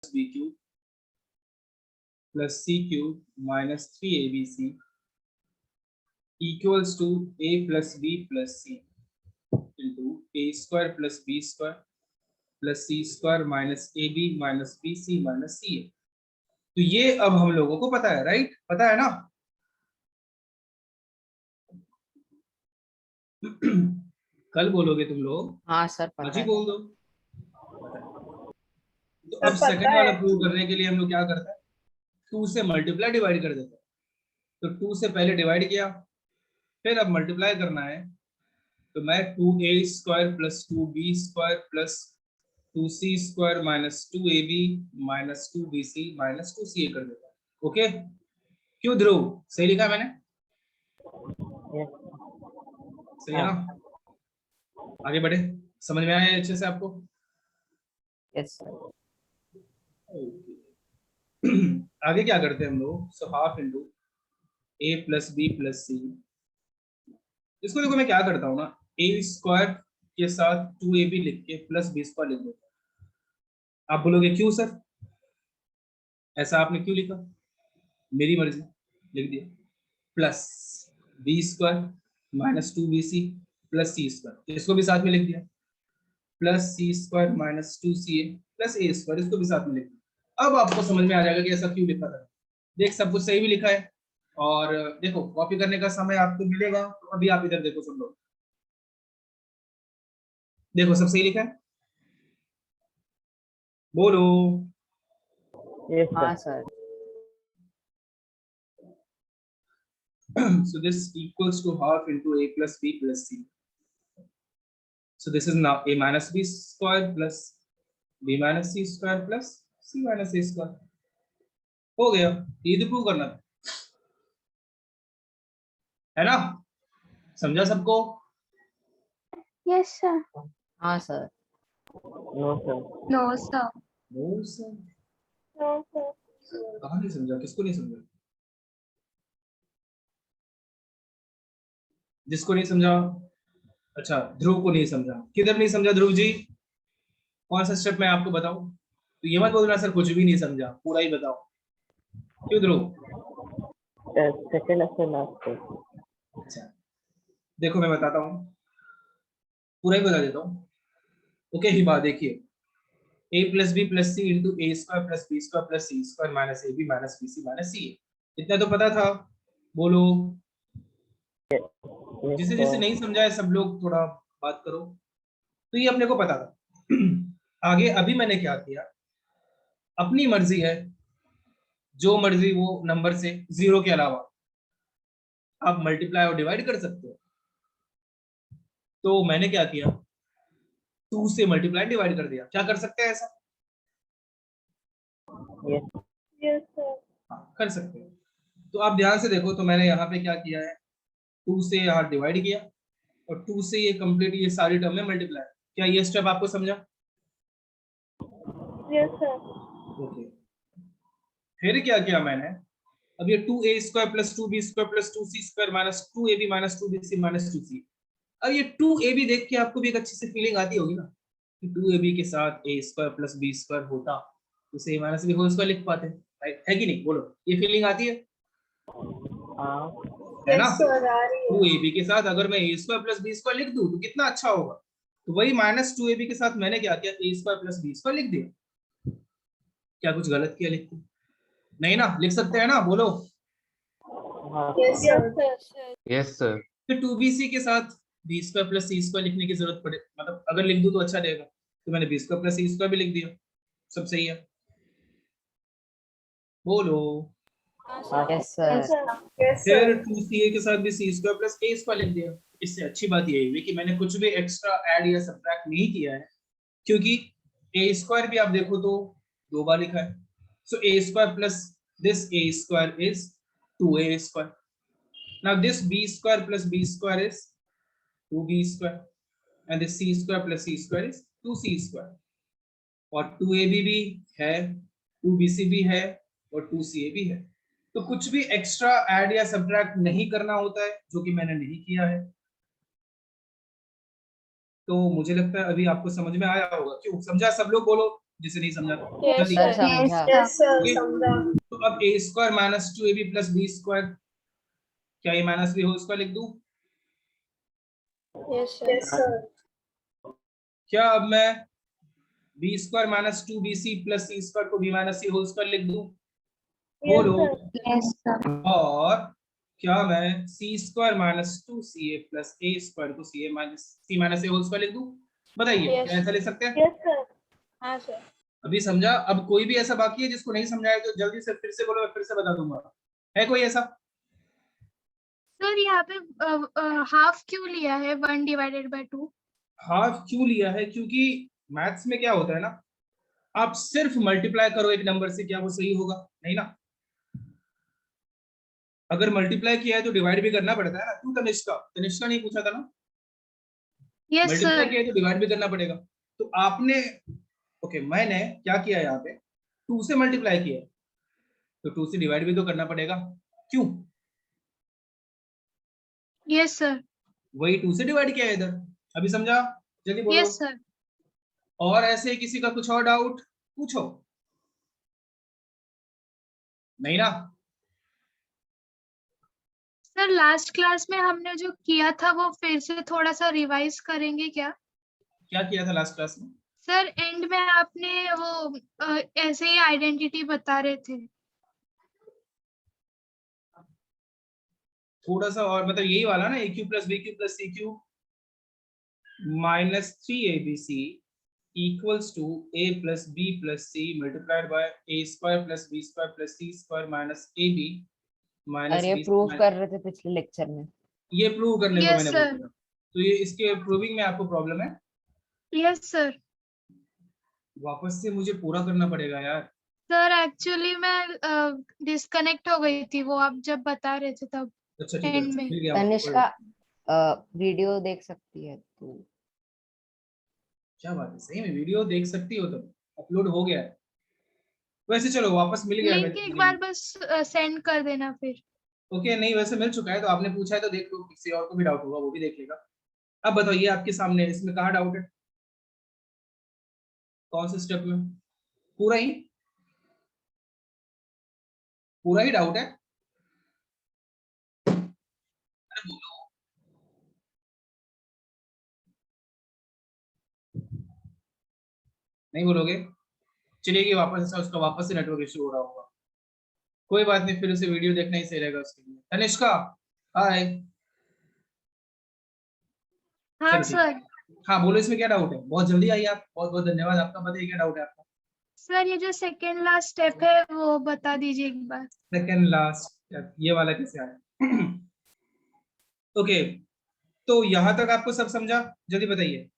B cube plus C cube minus 3abc equals to a plus b plus c into a square plus b square plus C square minus A B minus B C minus C A. तो ये अब हम लोगों को पता है, right? पता है ना? कल बोलोगे तुम लोग? हाँ सर आज पता ही है। बोल दो। तो अब सेकंड वाला प्रूव करने के लिए हम लोग क्या करते हैं, 2 से मल्टीप्लाई डिवाइड कर देते हैं। तो 2 से पहले डिवाइड किया, फिर अब मल्टीप्लाई करना है, तो मैं 2a square plus 2b square plus 2c square minus 2ab minus 2bc minus 2ca कर देता हूँ। ओके? क्यों ध्रुव, सही लिखा है मैंने? सही है ना? आगे बढ़े, समझ में आया अच्छे से आपको? Yes sir. आगे क्या करते हैं हम लोग, so half into a plus B plus सी। इसको देखो मैं क्या करता हूँ ना, ए स्क्वायर के साथ 2ab लिख के प्लस बी स्क्वायर लिख देता हूँ। आप बोलोगे क्यों सर, ऐसा आपने क्यों लिखा? मेरी मर्जी, लिख दिया। Plus B square minus 2bc plus सी स्क्वायर, इसको भी साथ में लिख दिया। Plus C square minus 2ca plus a square, इसको भी साथ में लिख दिया। अब आपको समझ में आ जाएगा कि ऐसा क्यों लिखा था। देख, सब कुछ सही भी लिखा है। और देखो, कॉपी करने का समय आपको मिलेगा, तो अभी आप इधर देखो सब लोग, देखो सब सही लिखा है, बोलो। हाँ sir. So this equals to half into a plus b plus c. So this is now a minus b square plus b minus c square plus c minus a square. हो गया, ये तो प्रूव करना था, है ना? समझा सबको? Yes sir. हाँ sir. No sir. No sir. No sir? No sir. कहाँ नहीं समझा, किसको नहीं समझा? जिसको नहीं समझा, अच्छा ध्रुव को नहीं समझा, किधर नहीं समझा ध्रुव जी? कौन सा स्टेप मैं आपको बताऊं? तो ये मत बोलना सर कुछ भी नहीं समझा, पूरा ही बताओ। क्यों ध्रुव? सेकंड से लास्ट। अच्छा देखो मैं बताता हूँ, पूरा ही बता देता हूँ। ओके ही बात देखिए, a plus B plus c into a square plus B square plus C square minus A B minus B C minus c, इतना तो पता था, बोलो। जिसे जिसे नहीं समझा है सब लोग थोड़ा बात करो। तो ये अपने को पता था। आगे अभी मैंने क्या किया, अपनी मर्जी है, जो मर्जी वो नंबर से, जीरो के अलावा आप मल्टीप्लाई और डिवाइड कर सकते हो। तो मैंने क्या किया, 2 से मल्टीप्लाई डिवाइड कर दिया। क्या कर सकते हैं ऐसा? Yes sir. हाँ कर सकते हैं। तो आप ध्यान से देखो, तो मैंने यहाँ पे क्या किया है, 2 से यहाँ डिवाइड किया और 2 से ये कंप्लीट ये सारी टर्म में मल्टीप्लाई। क्या ये स्टेप आपको समझा? Yes sir. ओके, फिर क्या किया मैंने, अब ये 2a square plus 2b square plus 2c square minus 2ab minus 2bc minus 2c। अब ये 2ab देख के आपको भी एक अच्छी सी फीलिंग आती होगी ना कि 2ab के साथ a square plus b square होता तो उसे a minus b whole square लिख पाते, राइट? है कि नहीं, बोलो, ये फीलिंग आती है? है ना? यस सर, आ रही है। 2ab के साथ अगर मैं a square plus b square लिख दूं तो कितना अच्छा होगा। तो वही माइनस 2ab के साथ मैंने क्या किया, a square plus b square लिख दिया। क्या कुछ गलत किया लिख के? नहीं ना, लिख सकते हैं ना, बोलो। Yes sir. Yes sir. फिर 2bc के साथ b square plus c square लिखने की जरूरत पड़े, मतलब अगर लिख दूं तो अच्छा रहेगा, तो मैंने b square plus c square भी लिख दिया। सब सही है, बोलो। Yes sir. फिर 2ca के साथ भी c square plus a square लिख दिया। इससे अच्छी बात ये हुई कि मैंने कुछ भी एक्स्ट्रा ऐड या सब्ट्रैक्ट नहीं किया है, क्योंकि a स्क्वायर भी आप देखो तो 2 बार लिखा है। सो a square plus this a square is 2a square. Now this b square plus b square is 2b square and this c square plus c square is 2c square। और 2ab भी है, 2bc भी है और 2ca भी है। तो कुछ भी एक्स्ट्रा ऐड या सब्ट्रैक्ट नहीं करना होता है, जो कि मैंने नहीं किया है। तो मुझे लगता है अभी आपको समझ में आया होगा। क्यों समझा सब लोग, बोलो। जिसे नहीं समझा Yes, जल्दी। Sir sir. समझा। Yes, sir. Okay. समझा. तो अब a square minus 2ab plus B square, क्या ये माइनस बी होल स्क्वायर लिख दूं? Yes, sir. Yes, sir. क्या अब मैं b square minus 2bc plus सी स्क्वायर को b minus c whole square लिख दूं? Yes, बोलो। sir. Yes, sir. और क्या मैं सी square minus 2ca plus a square को सी माइनस ए होल स्क्वायर लिख दूं? बताइए Yes. क्या ऐसा लिख सकते हैं? Yes, sir. हाँ sir. अभी समझा? अब कोई भी ऐसा बाकी है जिसको नहीं समझाया तो जल्दी से फिर से बोलो, मैं फिर से बता दूंगा। है कोई ऐसा? सर यहाँ पे हाफ क्यों लिया है 1/2? हाफ क्यों लिया है? क्योंकि मैथ्स में क्या होता है ना, आप सिर्फ मल्टीप्लाई करो एक नंबर से, क्या वो सही होगा? नहीं ना। अगर मल्टीप्लाई किया है तो डिवाइड भी करना पड़ता है ना। तू तनिष्का नहीं पूछा था ना? Yes multiply sir. किया है तो डिवाइड भी करना पड़ेगा। तो आपने मैंने क्या किया यहाँ पे, 2 से मल्टीप्लाई किया है तो 2 से डिवाइड भी तो करना पड़ेगा। क्यों? Yes sir. वही 2 से डिवाइड किया है इधर। अभी समझा? जल्दी बोलो। Yes sir. और ऐसे किसी का कुछ और डाउट पूछो। नहीं ना? सर लास्ट क्लास में हमने जो किया था वो फिर से थोड़ा सा रिवाइज करेंगे क्या? क्या किया था लास्ट क्लास में? सर एंड में आपने वो ऐसे ही आइडेंटिटी बता रहे थे। थोड़ा सा और, मतलब यही वाला ना, a cube plus B cube plus C cube minus 3abc equals to a plus B plus c multiplied by a square plus B square plus C square minus ab minus अरे बी। प्रूफ कर रहे थे पिछले lecture में। ये prove करने को yes मैंने सर। बोला था। तो ये इसके प्रूविंग में आपको प्रॉब्लम है? Yes sir. वापस से मुझे पूरा करना पड़ेगा यार। सर एक्चुअली मैं डिस्कनेक्ट हो गई थी, वो आप जब बता रहे थे तब अच्छा ठीक है, एंड में। मिल गया। तनिष्का वीडियो देख सकती है तू। क्या बात है, सही में वीडियो देख सकती हो? तो अपलोड हो गया है वैसे। चलो वापस मिल गया है लिंक एक बार बस सेंड कर देना फिर। ओके, नहीं वैसे मिल चुका है तो आपने पूछा है तो देख लो, किसी और को भी डाउट होगा वो भी देख लेगा। अब बताइए आपके सामने इसमें कहाँ डाउट है? कौन से स्टेप में? पूरा ही डाउट है? अरे बोलो। नहीं बोलोगे? चलिए वापस ऐसा, उसका वापस से नेटवर्क इशू हो रहा होगा। कोई बात नहीं, फिर उसे वीडियो देखना ही सही रहेगा उसके लिए। तनिष्का हाय। हाँ चलो ठीक है। सर। हाँ बोलो, इसमें क्या डाउट है? बहुत जल्दी आई आप, बहुत बहुत धन्यवाद आपका। बताइए क्या डाउट है आपका? सर ये जो सेकेंड लास्ट स्टेप है वो बता दीजिए एक बार। सेकेंड लास्ट, ये वाला कैसे आया? ओके, तो यहां तक आपको सब समझा? जल्दी बताइए।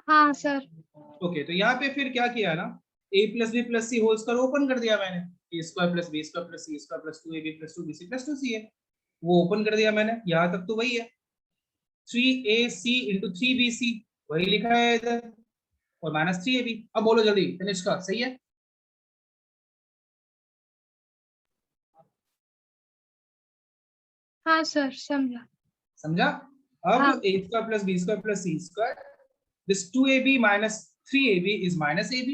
हाँ सर। ओके, तो यहाँ पे फिर क्या किया ना, a plus B plus c whole square open कर दिया मैंने। A square plus B square plus C square plus 2ab plus 2bc plus 2ca है, वो ओपन कर दिया मैंने। यहाँ तक तो वही है, 3ac इंटू 3bc वही लिखा है इधर, और माइनस 3ab। अब बोलो जल्दी तनिष्का, सही है? हाँ सर समझा। समझा? अब हाँ। a square plus B square plus C square, this 2ab minus 3ab is minus ab,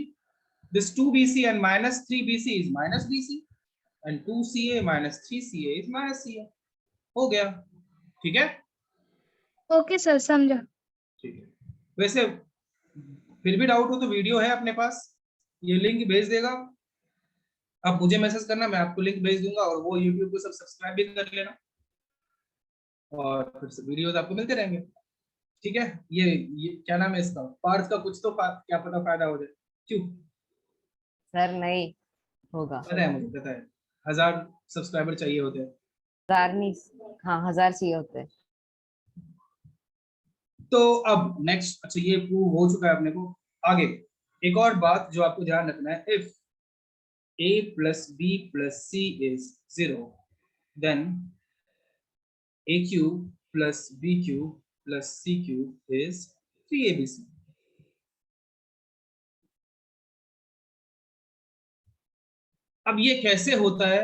this 2bc and minus 3bc is minus bc, and 2ca minus 3ca is minus ca। हो गया, ठीक है? Okay sir समझा। ठीक है। वैसे फिर भी डाउट हो तो वीडियो है अपने पास, ये लिंक भेज देगा, आप मुझे मैसेज करना, मैं आपको लिंक भेज दूंगा, और वो यूट्यूब को सब सब्सक्राइब भी कर लेना, और फिर से वीडियोस आपको मिलते रहेंगे। ठीक है? ये क्या नाम है इसका, पार्थ का कुछ तो क्या पता फायदा हो जाए। क्यों? सर नहीं होगा। पता है, मुझे पता है, 1000 सब्सक्राइबर चाहिए होते हैं। 1000 नहीं, हाँ 1000 चाहिए होते हैं। तो अब नेक्स्ट, अच्छा ये प्रूव हो चुका है अपने को। आगे एक और बात जो आपको ध्यान रखना है, if a plus B plus C is 0 then a cube plus b cube plus c cube is 3abc। अब ये कैसे होता है?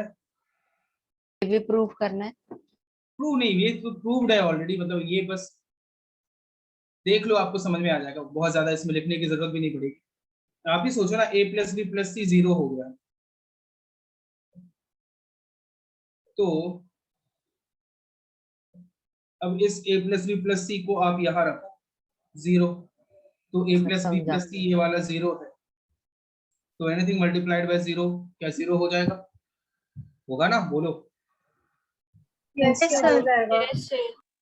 ये भी प्रूफ करना है। प्रूव नहीं, ये तो प्रूव्ड है ऑलरेडी, मतलब ये बस देख लो, आपको समझ में आ जाएगा, बहुत ज्यादा इसमें लिखने की जरूरत भी नहीं पड़ेगी। आप ही सोचो ना, a प्लस बी प्लस सी 0 हो गया, तो अब इस a प्लस बी प्लस सी को आप यहाँ रखो 0, तो a सर प्लस बी समझा। प्लस सी ये वाला 0 है, तो एनीथिंग मल्टीप्लाइड बाय 0 क्या 0 हो जाएगा? होगा ना, बोलो। यस Yes, सर हो sir. जाएगा।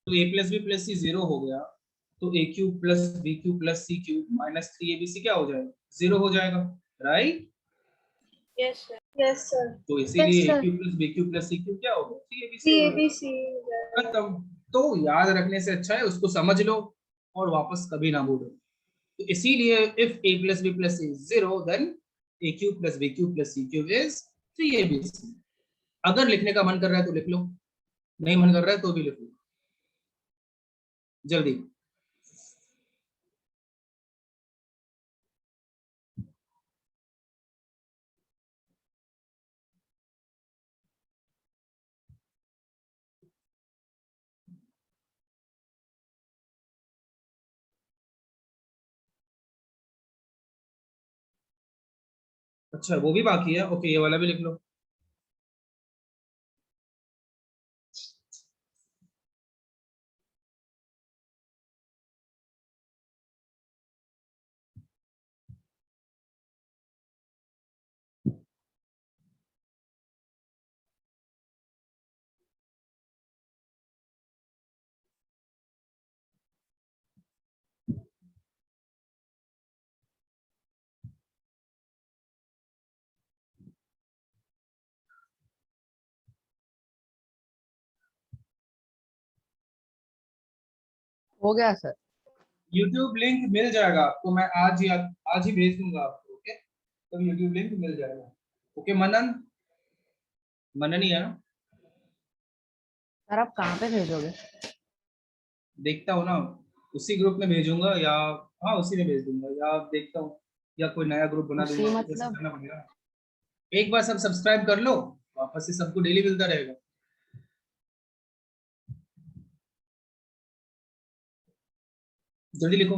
तो a प्लस बी प्लस सी 0 हो गया, तो a cube plus B cube plus C cube minus 3abc क्या हो जाएगा? 0 हो जाएगा, right? Yes sir. Yes sir. तो Yes, इसीलिए a sir. Cube plus B cube plus C cube क्या होगा? 3abc सी हो ए बी जाएगा। सी हो जाएगा। खत्म। तो याद रखने से अच्छा है उसको समझ लो और वापस कभी ना भूलो। तो इसीलिए if a plus B plus C is 0 then a cube plus B cube plus C cube is 3abc। अगर लिखने का मन कर रहा है तो लिख लो, नहीं मन कर रहा है तो भी लिख लो, जल्दी। अच्छा वो भी बाकी है, ओके ये वाला भी लिख लो। हो गया सर। यूट्यूब लिंक मिल जाएगा आपको, मैं आज ही भेज दूंगा आपको, ओके? तो यूट्यूब लिंक मिल जाएगा, ओके? मनन, मनन ही है ना? सर आप कहाँ पे भेजोगे? देखता हूँ ना, उसी ग्रुप में भेजूंगा या, हाँ उसी में भेज दूंगा, या देखता हूँ या कोई नया ग्रुप बना उसी दूंगा, जैसे मतलब? करना पड़ेगा। एक बार सब सब्सक्राइब कर लो, वापस से सबको डेली मिलता रहेगा। जल्दी लिखो।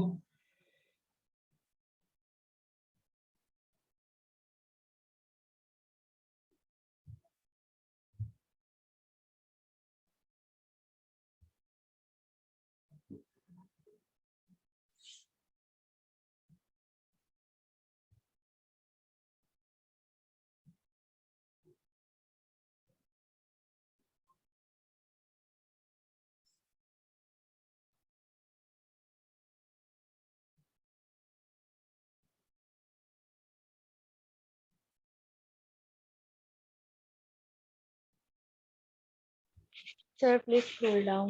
Sir please scroll down.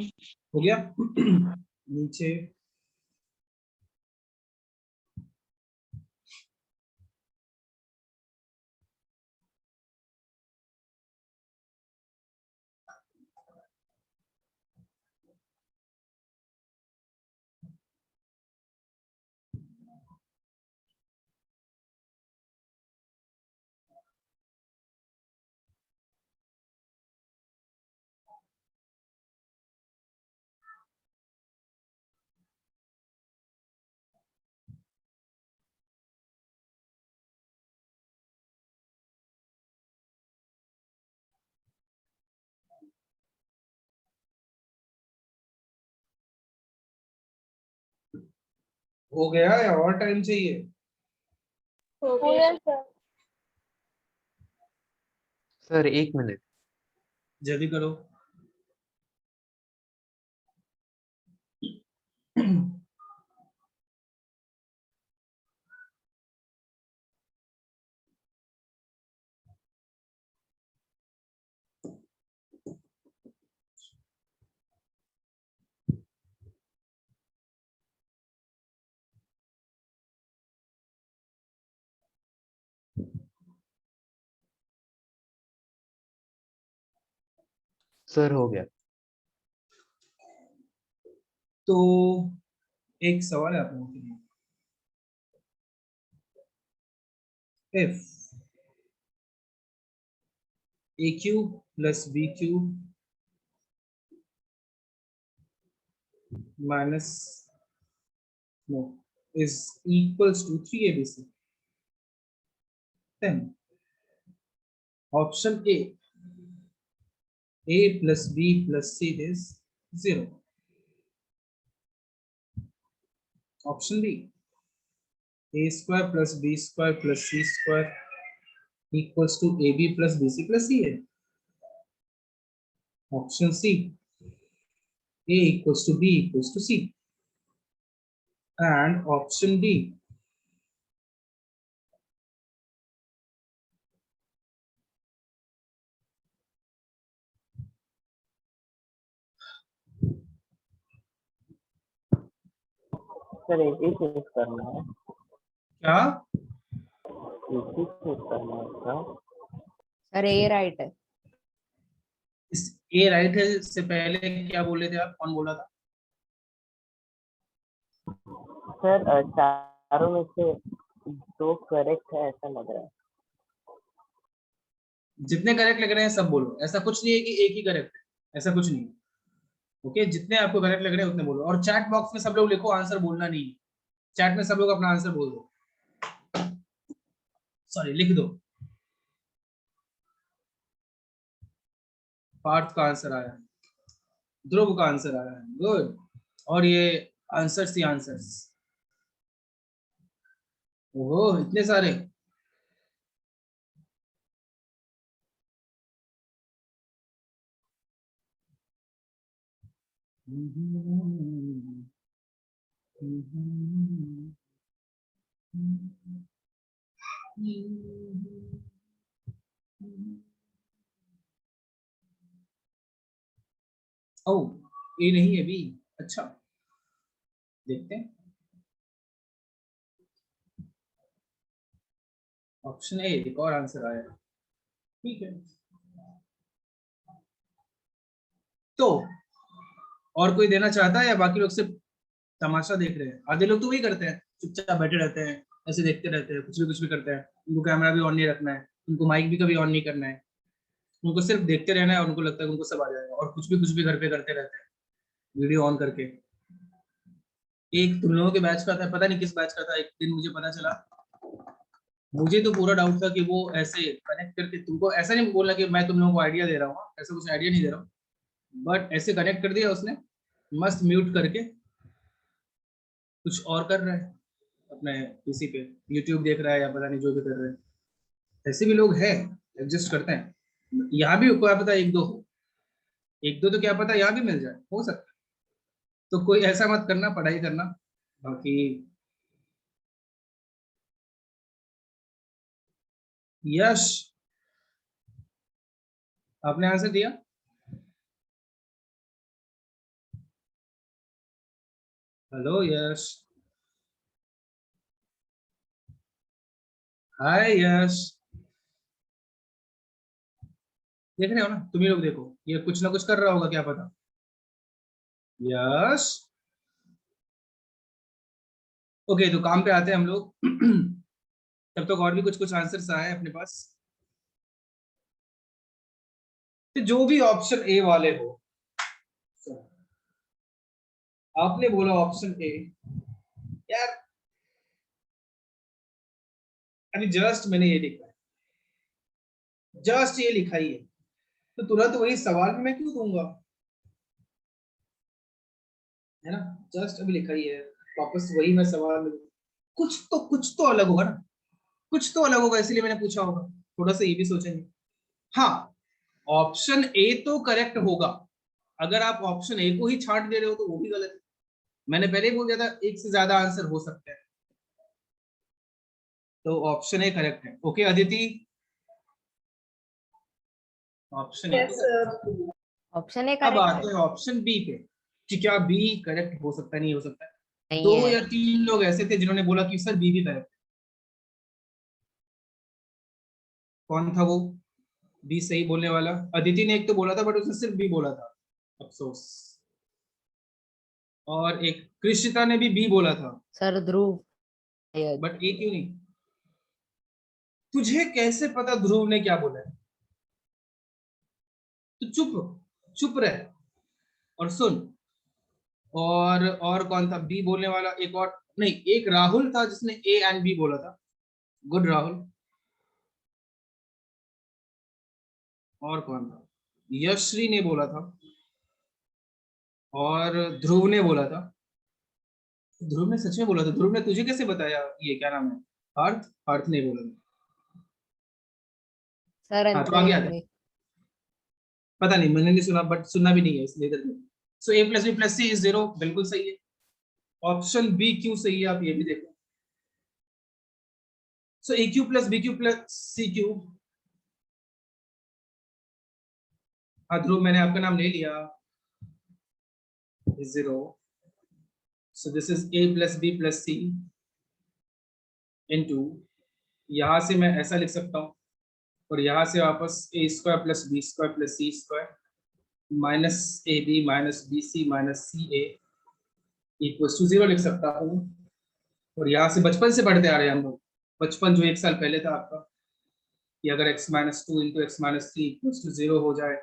हो गया? नीचे हो गया या और टाइम चाहिए? हो गया सर। Sir 1 minute. जल्दी करो। सर हो गया। तो एक सवाल है आप लोगों के लिए, if A cube plus B cube minus no, is equals to 3abc. Then option a plus b plus c is 0. Option b, a square plus b square plus c square equals to ab plus bc plus c है. Option c, a equals to b equals to c. And option d, sir एक ही choose करना है, क्या? एक ही choose करना है इसका। Sir ए right है। इस ए राइट है से पहले क्या बोले थे आप? कौन बोला था? सर चारों में से दो करेक्ट है ऐसा लग रहा है। जितने करेक्ट लग रहे हैं सब बोलो, ऐसा कुछ नहीं है कि एक ही करेक्ट है, ऐसा कुछ नहीं है। ओके, जितने आपको करेक्ट लग रहे हैं उतने बोलो। और चैट बॉक्स में सब लोग लिखो, आंसर बोलना नहीं है। चैट में सब लोग अपना आंसर बोल दो, सॉरी लिख दो। पार्थ का आंसर आया है, ध्रुव का आंसर आया है, गुड। और ये आंसर्स ही आंसर्स, ओहो इतने सारे। ओ, ए नहीं है, बी। अच्छा, देखते हैं। ऑप्शन ए, एक और आंसर आया, ठीक है। तो और कोई देना चाहता है या बाकी लोग सिर्फ तमाशा देख रहे हैं? आधे लोग तो वही करते हैं, चुपचाप बैठे रहते हैं, ऐसे देखते रहते हैं, कुछ भी करते हैं। उनको कैमरा भी ऑन नहीं रखना है, उनको माइक भी कभी ऑन नहीं करना है, उनको सिर्फ देखते रहना है और उनको लगता है उनको सब आ जाएगा, और कुछ भी घर पे करते रहते हैं वीडियो ऑन करके। एक तुम लोगों के बैच का था, पता नहीं किस बैच का था, एक दिन मुझे पता चला, मुझे तो पूरा डाउट था कि वो ऐसे कनेक्ट करके, तुमको ऐसा नहीं बोलना कि मैं तुम लोगों को आइडिया दे रहा हूँ, ऐसा कुछ आइडिया नहीं दे रहा हूँ, बट ऐसे कनेक्ट कर दिया उसने, मस्त म्यूट करके कुछ और कर रहा है अपने पीसी पे, यूट्यूब देख रहा है या पता नहीं जो भी कर रहे हैं। ऐसे भी लोग हैं, एडजस्ट करते हैं। यहाँ भी क्या पता एक दो तो क्या पता यहाँ भी मिल जाए, हो सकता है। तो कोई ऐसा मत करना, पढ़ाई करना। बाकी यश, आपने आंसर दिया? हेलो यश, हाय यश, देख रहे हो ना? तुम ही लोग देखो, ये कुछ ना कुछ कर रहा होगा, क्या पता। यश, ओके, तो काम पे आते हैं हम लोग। तब तक और भी कुछ आंसर्स आए अपने पास। तो जो भी ऑप्शन ए वाले हो, आपने बोला ऑप्शन ए, यार अभी जस्ट मैंने ये लिखा है, जस्ट ये लिखा ही है, तो तुरंत वही सवाल में मैं क्यों दूंगा, है ना? जस्ट अभी लिखा ही है, वापस वही मैं सवाल में कुछ तो अलग होगा ना, कुछ तो अलग होगा, इसलिए मैंने पूछा होगा। थोड़ा सा ये भी सोचेंगे। हाँ, ऑप्शन ए तो करेक्ट होगा। अगर आप ऑप्शन ए को ही छांट दे रहे हो तो वो भी गलत है। मैंने पहले ही बोल दिया था एक से ज्यादा आंसर हो सकते हैं, तो ऑप्शन ए करेक्ट है। Okay Aditi, option A. Yes, sir. Option A अब करेक्ट आते हैं ऑप्शन बी पे, कि क्या बी करेक्ट हो सकता है, नहीं हो सकता है। नहीं दो है। या तीन लोग ऐसे थे जिन्होंने बोला कि सर बी भी करेक्ट। कौन था वो बी सही बोलने वाला? अदिति ने एक तो बोला था, बट उसने सिर्फ बी बोला था, अफसोस। और एक कृषिता ने भी बी बोला था, सर ध्रुव। बट ए क्यों नहीं? तुझे कैसे पता ध्रुव ने क्या बोला है? तो चुप रह और सुन। और कौन था बी बोलने वाला? एक और नहीं, एक राहुल था जिसने ए एंड बी बोला था। गुड राहुल। और कौन था? यशश्री ने बोला था और ध्रुव ने बोला था। ध्रुव ने सच में बोला था? ध्रुव ने तुझे कैसे बताया? ये क्या नाम है? पार्थ? पार्थ ने बोला था। सर हाँ तो आ गया था। अंतर्यामी। पता नहीं, मैंने नहीं सुना, बट सुनना भी नहीं है इसलिए इधर। So a plus B plus C is 0, बिल्कुल सही है। ऑप्शन बी क्यों सही है, आप ये भी देखो। So a cube plus B cube plus C cube. हाँ ध्रुव, मैंने आपका नाम ले लिया। 0, so this is a plus b plus c into, यहां से मैं ऐसा लिख सकता हूं और यहां से वापस a square plus B square plus C square minus A B minus B C minus C A equal to 0 लिख सकता हूं। और यहाँ से बचपन से पढ़ते आ रहे हैं हम लोग, बचपन जो 1 साल पहले था आपका, कि अगर x minus 2 into X minus 3 equal to 0 हो जाए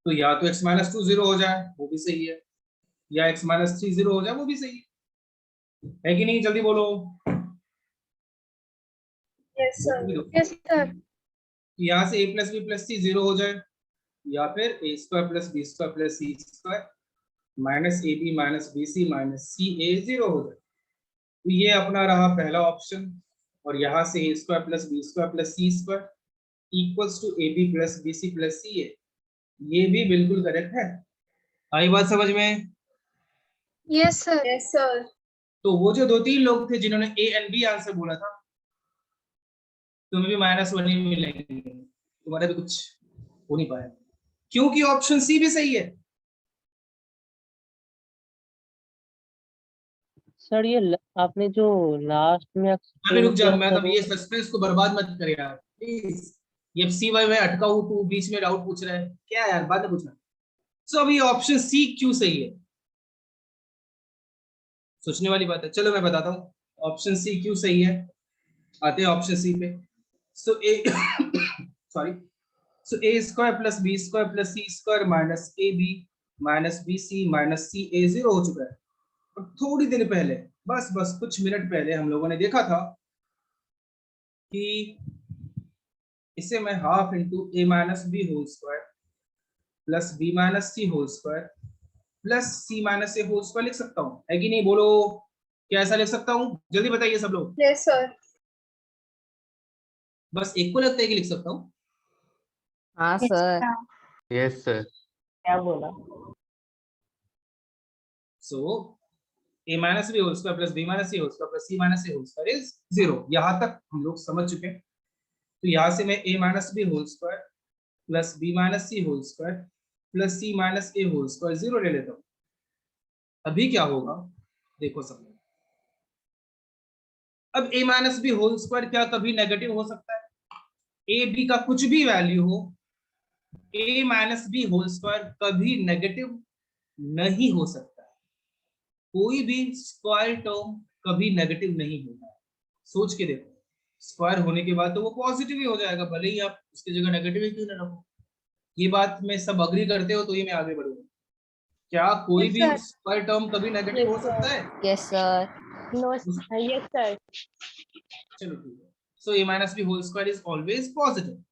तो या तो x माइनस 2 0 हो जाए, वो भी सही है, या x माइनस 3 0 हो जाए, वो भी सही है कि नहीं? जल्दी बोलो। Yes, sir. Yes sir. यहाँ से a प्लस बी प्लस सी 0 हो जाए, या फिर a square plus B square plus C square minus A B minus B C minus C a 0 हो जाए। तो ये अपना रहा पहला ऑप्शन। और यहाँ से a square plus B square plus C square equals to a b plus b c plus c a, ये भी बिल्कुल करेक्ट है। आई बात समझ में? Yes sir. Yes, sir. तो वो जो 2-3 लोग थे जिन्होंने ए एंड बी आंसर बोला था, तुम्हें भी -1 ही मिलेंगे, तुम्हारा भी कुछ हो नहीं पाया, क्योंकि ऑप्शन सी भी सही है। सर ये आपने जो लास्ट में अभी रुक जा, किया मैं था तब ये सस्पेंस को बर्बाद मत कर यार प्लीज। ये सी वाई में अटका हूं, तू बीच में डाउट पूछ रहा है क्या यार, बाद में पूछना। सो अभी ऑप्शन सी क्यों सही है, सोचने वाली बात है। चलो मैं बताता हूँ ऑप्शन सी क्यों सही है। आते हैं ऑप्शन सी पे। So a sorry, so a square plus B square plus C square minus A B minus B C minus C a 0 हो चुका है। और थोड़ी देर पहले, बस बस कुछ मिनट पहले हम लोगों ने देखा था कि इसे मैं half into A minus B whole square plus b minus c whole square plus c minus a whole square लिख सकता हूँ, है कि नहीं? बोलो, क्या ऐसा लिख सकता हूँ? जल्दी बताइए सब लोग। Yes, sir. बस एक को लगता है कि लिख सकता हूँ। हाँ सर। Yes sir. क्या बोला? So a minus B whole square plus b minus c whole square plus c minus a whole square is 0। यहाँ तक हम लोग समझ चुके हैं। तो यहाँ से मैं a minus B whole square plus b minus c whole square plus c minus a whole square 0 ले लेता हूँ। अभी क्या होगा देखो सब लोग। अब ए माइनस बी होल स्क्वायर क्या कभी नेगेटिव हो सकता है? ए बी का कुछ भी वैल्यू हो, ए माइनस बी होल स्क्वायर कभी नेगेटिव नहीं हो सकता है। कोई भी स्क्वायर टर्म कभी नेगेटिव नहीं होता है। सोच के देखो, स्क्वायर होने के बाद तो वो पॉजिटिव ही हो जाएगा, भले ही आप उसकी जगह नेगेटिव ही क्यों ना रखो। ये बात में सब अग्री करते हो तो ये मैं आगे बढ़ूंगा। क्या कोई Yes, भी sir. स्क्वायर टर्म कभी नेगेटिव हो सकता है? Yes sir. No, yes, sir. चलो ठीक है। So a minus B whole square is always positive.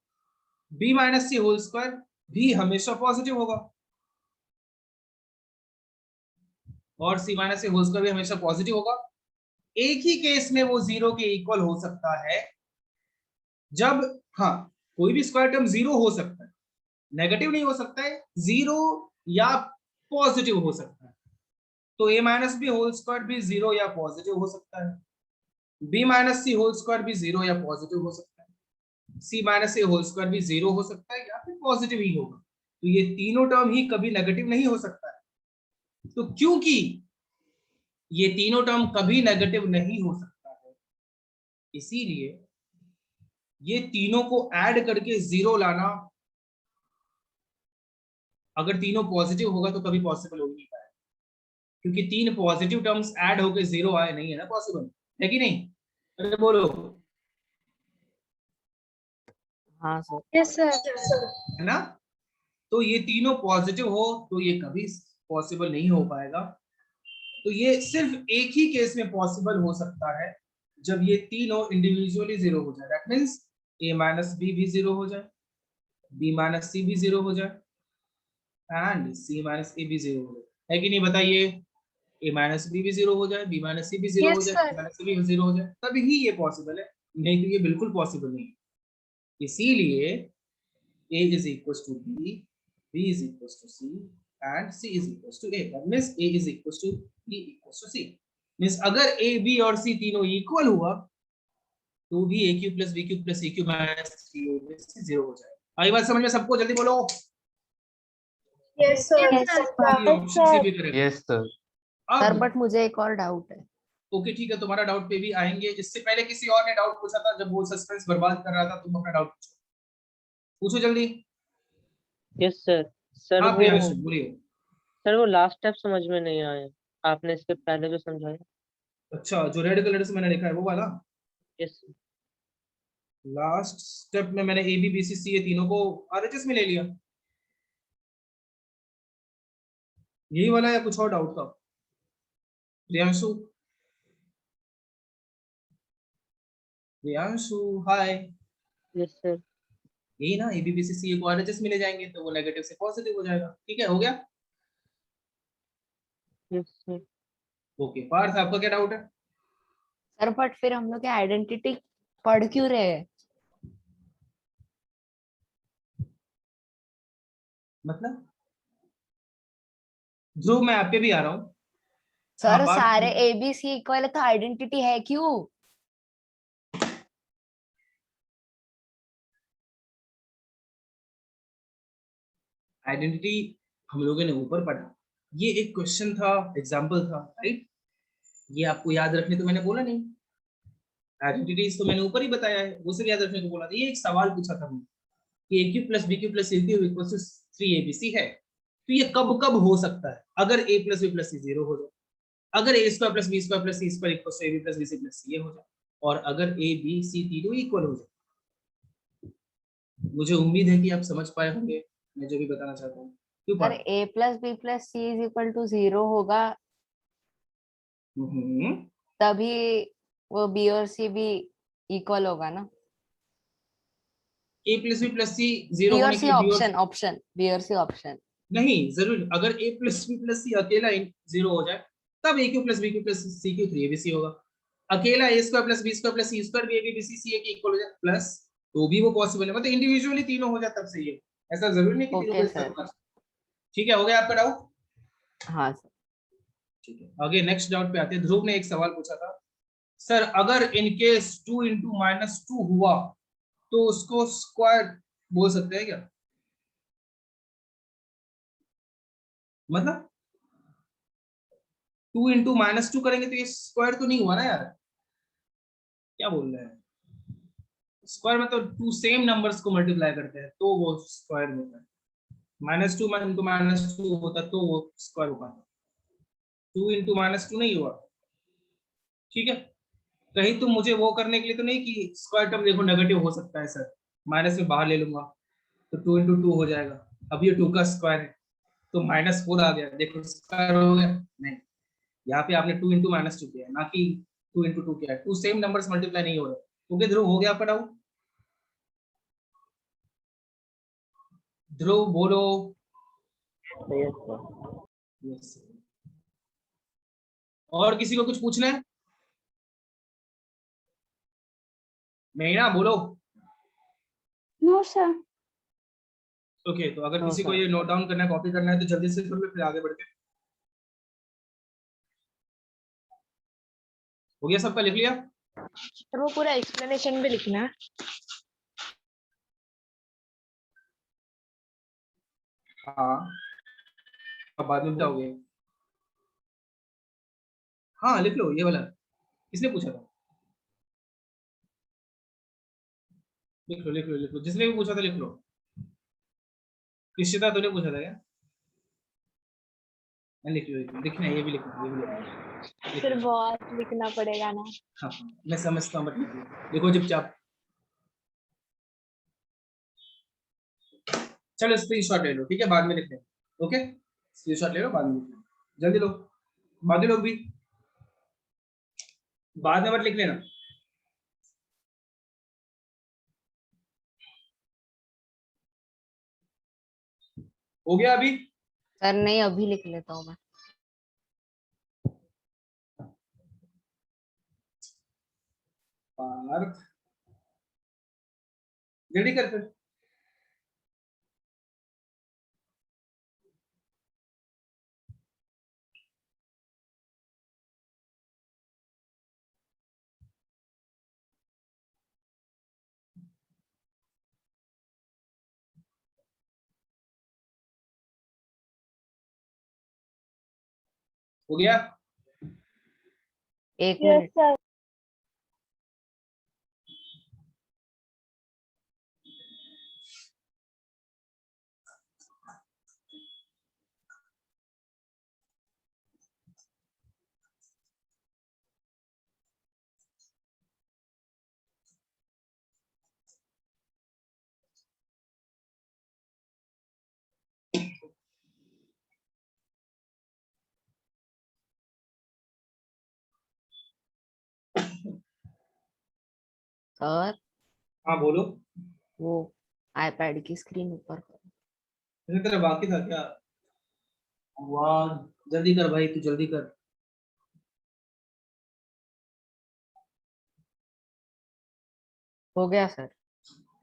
B minus c whole square भी हमेशा पॉजिटिव होगा, और c minus c whole square भी हमेशा पॉजिटिव होगा। एक ही केस में वो 0 के इक्वल हो सकता है, जब, हाँ, कोई भी स्क्वायर टर्म 0 हो सकता है, नेगेटिव नहीं हो सकता है, 0 या पॉजिटिव हो सकता है। तो ए माइनस बी होल स्क्वायर भी 0 या पॉजिटिव हो सकता है, B minus c whole square भी 0 या पॉजिटिव हो सकता है, सी माइनस ए होल स्क्वायर भी 0 हो सकता है या फिर पॉजिटिव ही होगा। तो ये तीनों टर्म ही कभी नेगेटिव नहीं हो सकता है। तो क्योंकि ये तीनों टर्म कभी नेगेटिव नहीं हो सकता है, इसीलिए ये तीनों को ऐड करके 0 लाना, अगर तीनों पॉजिटिव होगा तो कभी पॉसिबल हो ही नहीं पाएगा, क्योंकि 3 पॉजिटिव टर्म्स ऐड होके 0 आए, नहीं है ना पॉसिबल, है कि नहीं? अरे बोलो। हाँ sir. Yes sir. Yes, sir. है ना? तो ये तीनों पॉजिटिव हो तो ये कभी पॉसिबल नहीं हो पाएगा। तो ये सिर्फ एक ही केस में पॉसिबल हो सकता है जब ये तीनों इंडिविजुअली जीरो हो जाए। That means a minus B भी जीरो हो जाए, b माइनस सी भी जीरो हो जाए एंड c माइनस ए भी जीरो हो जाए। है कि नहीं बताइए? a माइनस बी भी जीरो हो जाए, b माइनस सी भी जीरो हो यस जाए, सर। c माइनस सी भी जीरो हो जाए, तभी ही ये पॉसिबल है, नहीं तो ये बिल्कुल पॉसिबल नहीं है। इसीलिए a is equals to b, b is equals to c and c is equals to a. That means a is equals to b equals to c. Means अगर a, b और c तीनों equal हुआ तो भी a cube plus b cube plus c cube minus 3ac zero हो जाए। आई बात समझ में सबको? जल्दी बोलो। Yes, sir. Yes, sir. ये ऑप्शन सी भी करेक्ट। Yes sir. सर अब बट मुझे एक और डाउट है। ओके ठीक है, तुम्हारा डाउट पे भी आएंगे। इससे पहले किसी और ने डाउट पूछा था, जब वो सस्पेंस बर्बाद कर रहा था, तुम अपना डाउट पूछो, पूछो जल्दी। Yes sir. सर हाँ वो प्रियांशु बोलिए। सर वो लास्ट स्टेप समझ में नहीं आया, आपने इसके पहले जो समझाया। अच्छा, जो रेड कलर से मैंने लिखा है वो वाला? यस लास्ट स्टेप में मैंने ए बी बी सी सी ये तीनों को आरएचएस में ले लिया, यही वाला या कुछ और डाउट था? Priyanshu, Priyanshu hi. Yes sir. यही ना, ए बी बी सी सी को आरएचएस में ले जाएंगे तो वो नेगेटिव से पॉजिटिव हो जाएगा। ठीक है, हो गया? Yes sir. ओके पार्थ, आपका क्या डाउट है? सर बट फिर हम लोग आइडेंटिटी पढ़ क्यों रहे हैं? मतलब ध्रुव मैं आप पे भी आ रहा हूँ। हाँ सर पार्थ, सारे ए बी सी इक्वल है तो आइडेंटिटी है क्यों? आइडेंटिटी हम लोगों ने ऊपर पढ़ा, ये एक क्वेश्चन था, एग्जाम्पल था, राइट? ये आपको याद रखने तो मैंने बोला नहीं, आइडेंटिटीज तो मैंने ऊपर ही बताया है, वो सिर्फ याद रखने को बोला था। ये एक सवाल पूछा था मैंने कि a cube plus B cube plus C cube equal to 3abc है, तो ये कब कब हो सकता है? अगर a plus B plus C zero हो जाए, अगर a square plus B square plus C square equal to a b plus b c plus c हो जाए, और अगर a b c तीनों इक्वल हो जाए। मुझे उम्मीद है कि आप समझ पाए होंगे मैं जो भी बताना चाहता हूँ। क्यों सर पाए? A plus B plus C is equal to 0 होगा तभी वो बी और सी भी इक्वल होगा ना? a plus B plus C zero B और होने के सी लिए बी और ऑप्शन ऑप्शन बी और सी ऑप्शन नहीं जरूर, अगर a plus B plus C अकेला जीरो हो जाए तब a cube plus B cube plus C cube 3abc होगा। अकेला a square plus B square plus C square भी a b c C a के इक्वल हो जाए प्लस, तो भी वो पॉसिबल है, मतलब इंडिविजुअली तीनों हो जाए तब सही है, ऐसा जरूरी नहीं कि तीनों को ओके एक साथ सर। होना। ठीक है, हो गया आपका डाउट? हाँ सर। ठीक है, आगे नेक्स्ट डाउट पे आते हैं। ध्रुव ने एक सवाल पूछा था, सर अगर इन केस 2 इंटू माइनस 2 हुआ तो उसको स्क्वायर बोल सकते हैं क्या? मतलब 2 इंटू माइनस 2 करेंगे तो ये स्क्वायर तो नहीं हुआ ना यार, क्या बोल रहे हैं? स्क्वायर में तो टू सेम नंबर्स को मल्टीप्लाई करते हैं तो वो स्क्वायर होता है। Minus two into minus two होता तो वो स्क्वायर होगा, 2 इंटू माइनस 2 नहीं हुआ। ठीक है, कहीं तुम मुझे वो करने के लिए तो नहीं कि स्क्वायर टर्म देखो नेगेटिव हो सकता है सर, माइनस में बाहर ले लूंगा तो 2 इंटू 2 हो जाएगा, अब ये 2 का स्क्वायर है तो -4 आ गया, देखो स्क्वायर हो गया? नहीं, यहाँ पे आपने 2 इंटू माइनस 2 किया है, ना कि 2 इंटू 2 किया है। टू सेम नंबर्स मल्टीप्लाई नहीं हो रहे। ओके ध्रुव, हो गया आपका डाउट? ध्रुव बोलो। Yes sir. यस। और किसी को कुछ पूछना है? मेरा बोलो। No, sir. ओके तो अगर नो किसी को सर। ये नोट डाउन करना है, कॉपी करना है तो जल्दी से कर लो, फिर आगे बढ़ते हैं। हो गया सबका? लिख लिया? सर वो पूरा एक्सप्लेनेशन भी लिखना है। हाँ, अब बाद में बताओगे? हाँ लिख लो, ये वाला किसने पूछा था? लिख लो लिख लो लिख लो, जिसने भी पूछा था लिख लो। किशिता तूने पूछा था क्या? लिख लो, लिखना है, ये भी लिखना है, ये भी लिखना है। सर बहुत लिखना पड़ेगा ना। हाँ मैं समझता हूँ, बट लिख लो, देखो चुपचाप। चलो स्क्रीनशॉट ले लो, ठीक है, बाद में लिखते हैं। ओके, स्क्रीनशॉट ले लो, बाद में लिखते हैं, जल्दी लो। बाकी लोग भी बाद में मत लिख लेना। हो गया अभी? सर नहीं, अभी लिख लेता हूँ मैं। पार्थ जल्दी कर फिर। हो गया? एक यस मिनट। सर। सर हाँ बोलो। वो आईपैड की स्क्रीन ऊपर करो। इसी तरह बाकी था क्या? वाह, जल्दी कर भाई, तू जल्दी कर। हो गया सर।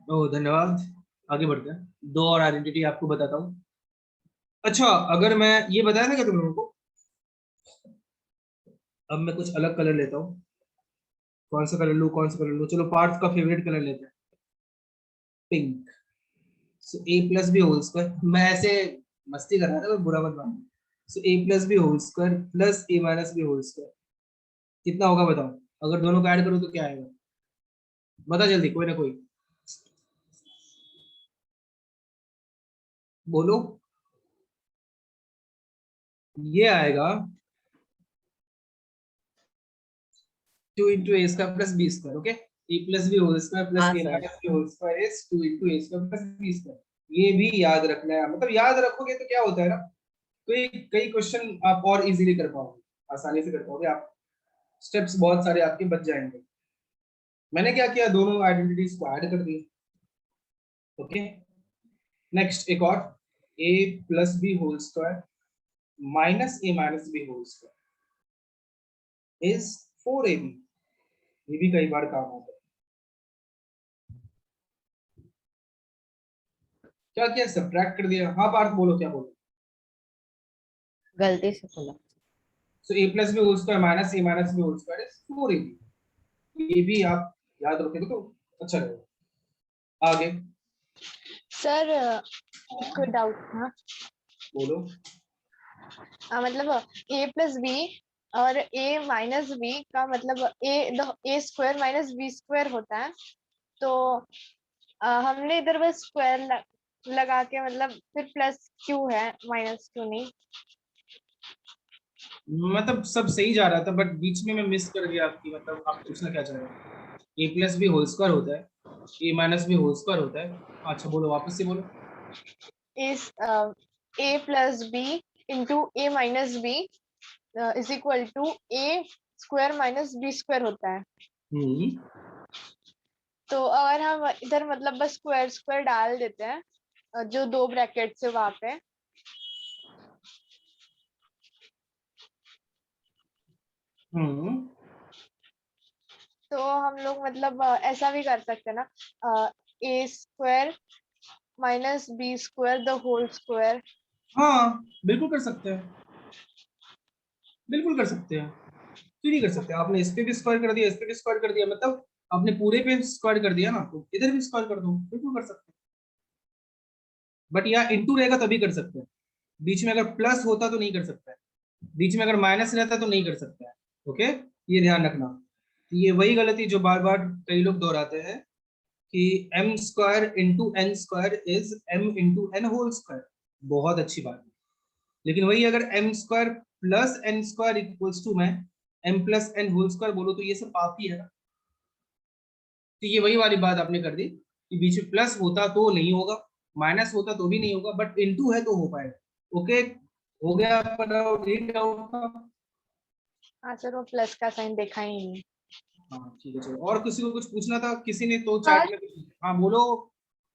ओह धन्यवाद। आगे बढ़ते हैं, दो और आइडेंटिटी आपको बताता हूँ। अच्छा, अगर मैं ये बताया था क्या तुम लोगों को, अब मैं कुछ अलग कलर लेता हूँ। कौन सा कलर लूँ, कौन सा कलर लूँ? चलो पार्थ का फेवरेट कलर लेते हैं, pink. So a plus B whole square, मैं ऐसे मस्ती कर रहा था, बुरा मत मानो। So a plus B whole square plus a minus B whole square कितना होगा बताओ? अगर दोनों को ऐड करो तो क्या आएगा? बता जल्दी, कोई ना कोई बोलो। ये आएगा 2 into a square plus B square. Okay, a plus B whole square plus हाँ a sir. Minus B whole square is 2 into a square plus B square. ये भी याद रखना है, मतलब याद रखोगे तो क्या होता है ना, कई कई क्वेश्चन आप और इजीली कर पाओगे, आसानी से कर पाओगे आप। स्टेप्स बहुत सारे आपके बच जाएंगे। मैंने क्या किया, दोनों आइडेंटिटीज को ऐड कर दिया। ओके, नेक्स्ट एक और, a plus B whole square minus A minus B whole square is 4ab। ये भी कई बार काम आता है। क्या किया, सब्ट्रैक्ट कर दिया। हाँ पार्थ बोलो, क्या बोलो? गलती से खोला। So a plus B whole square minus A minus B whole square is 4ab। ये भी आप याद रखोगे तो अच्छा रहेगा। आगे सर एक डाउट था। बोलो। मतलब ए प्लस बी और ए माइनस बी का मतलब ए स्क्वायर माइनस बी स्क्वायर होता है। तो हमने इधर बस स्क्वायर लगा के मतलब फिर प्लस क्यों है, माइनस क्यों नहीं? मतलब सब सही जा रहा था, बट बीच में मैं मिस कर गया आपकी, मतलब आप पूछना क्या चाह रहे हो? A plus B whole square होता है, A minus B whole square होता है। अच्छा बोलो, वापस से बोलो। Is A plus B into A minus B is equal to A square minus B square होता है। हम्म, तो अगर हम इधर मतलब बस स्क्वायर स्क्वायर डाल देते हैं जो दो ब्रैकेट से वहां पे, हम्म, तो हम लोग मतलब ऐसा भी कर सकते हैं ना, a square minus B square the whole square. हाँ बिल्कुल कर सकते हैं, बिल्कुल कर सकते हैं। क्यों नहीं कर सकते? आपने इस पे भी स्क्वायर कर दिया, इस पे भी स्क्वायर कर दिया, मतलब आपने पूरे पे स्क्वायर कर दिया ना, तो इधर भी स्क्वायर कर दो, बिल्कुल कर सकते हैं। बट यहाँ इंटू रहेगा तभी कर सकते हैं। बीच में अगर प्लस होता तो नहीं कर सकता है, बीच में अगर माइनस रहता तो नहीं कर सकता है। ओके, ये ध्यान रखना। ये वही गलती जो बार बार कई लोग दोहराते हैं कि m square into n square is m into n whole square. बहुत अच्छी बात है, लेकिन वही अगर m square plus n square equals to मैं m plus n whole square बोलो, तो ये सब पाप ही है ना। तो ये वही वाली बात आपने कर दी कि बीच में प्लस होता तो नहीं होगा, माइनस होता तो भी नहीं होगा, बट इनटू है तो हो पाएगा। ओके, हो गया आपका डाउट, ये डाउट था? हाँ सर, वो प्लस का साइन देखा ही नहीं। हाँ ठीक है चलो, और किसी को कुछ पूछना था? किसी ने तो सर चैट में हाँ बोलो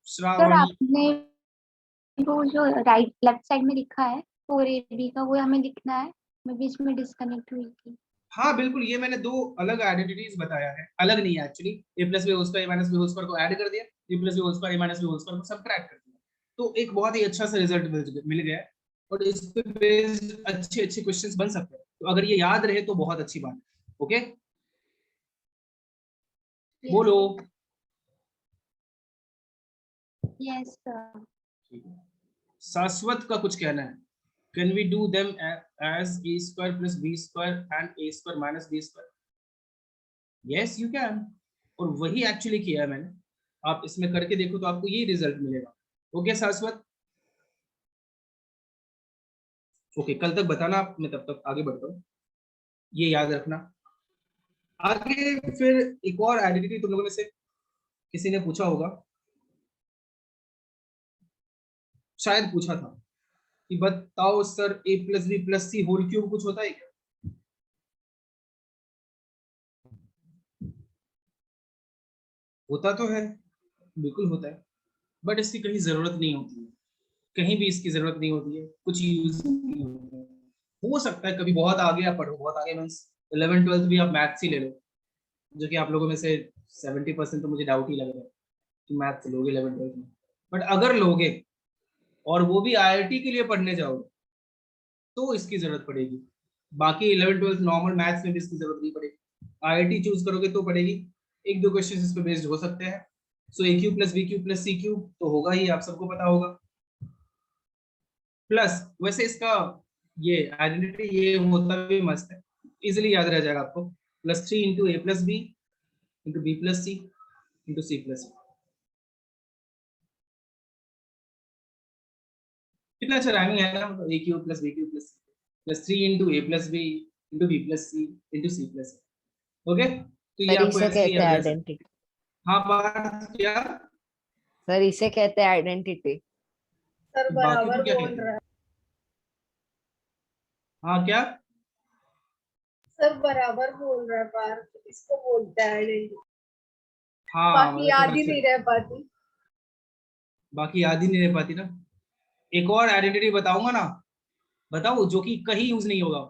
सर श्रावणी। आपने वो जो राइट लेफ्ट साइड में लिखा है 4AB का, वो हमें लिखना है। मैं बीच में डिस्कनेक्ट हुई थी। हाँ बिल्कुल, ये मैंने दो अलग आइडेंटिटीज बताया है, अलग नहीं है एक्चुअली। ए प्लस बी होल स्क्वायर ए माइनस बी होल स्क्वायर को ऐड कर दिया, ए प्लस बी होल स्क्वायर ए माइनस बी होल स्क्वायर को सबट्रैक्ट कर दिया, तो एक बहुत ही अच्छा सा रिजल्ट मिल गया है। और इस पे बेस्ड अच्छे अच्छे क्वेश्चंस बन सकते हैं, तो अगर ये याद रहे तो बहुत अच्छी बात है। ओके बोलो। Yes sir. शाश्वत का कुछ कहना है? Can we do them as A square plus B square and A square minus B square? Yes you can, और वही एक्चुअली किया है मैंने। आप इसमें करके देखो तो आपको यही रिजल्ट मिलेगा। ओके शाश्वत, ओके कल तक बताना आप, मैं तब तक आगे बढ़ता हूँ, ये याद रखना। आगे फिर एक और आइडेंटिटी तुम लोगों में से किसी ने पूछा होगा, शायद पूछा था कि बताओ सर ए plus B plus c whole cube कुछ होता है क्या? होता तो है, बिल्कुल होता है, बट इसकी कहीं जरूरत नहीं होती है, कहीं भी इसकी जरूरत नहीं होती है, कुछ यूज नहीं होता है। हो सकता है कभी बहुत आगे आप पढ़ो, बहुत आगे मीन्स 11th 12th भी आप मैथ्स ही ले लो, जो कि आप लोगों में से 70% तो मुझे डाउट ही लग रहा है कि मैथ्स लोगे 11th 12th में। बट अगर लोगे और वो भी आईआईटी के लिए पढ़ने जाओगे तो इसकी जरूरत पड़ेगी। बाकी 11th 12th नॉर्मल मैथ्स में भी इसकी जरूरत नहीं पड़ेगी, आईआईटी चूज करोगे तो पड़ेगी। एक दो क्वेश्चन इस पे बेस्ड हो सकते हैं। So a cube plus B cube plus C cube तो होगा ही, आप सबको पता होगा। प्लस वैसे इसका ये आइडेंटिटी ये होता भी मस्त है, इजिली याद रह जाएगा आपको। +3 into a plus B into b plus c into c plus c. कितना अच्छा राइमिंग है ना, मतलब a cube plus B cube plus 3 into a plus B into b plus c into c plus c. Okay तो ये sir आपको इसे ऐसे ही कहते याद हैं रह सकता है। आइडेंटिटी। हाँ बात क्या, सर इसे कहते हैं आइडेंटिटी। सर बाकी को बराबर क्या बोल कहते रहा हैं? है। हाँ क्या, सर बराबर बोल रहा है पार्थ, इसको बोलते हैं आइडेंटिटी। हाँ बाकी मतलब याद थोड़ा ही अच्छा, नहीं रह पाती। बाकी याद ही नहीं रह पाती ना। एक और आइडेंटिटी बताऊंगा ना, बताओ, जो कि कहीं यूज नहीं होगा।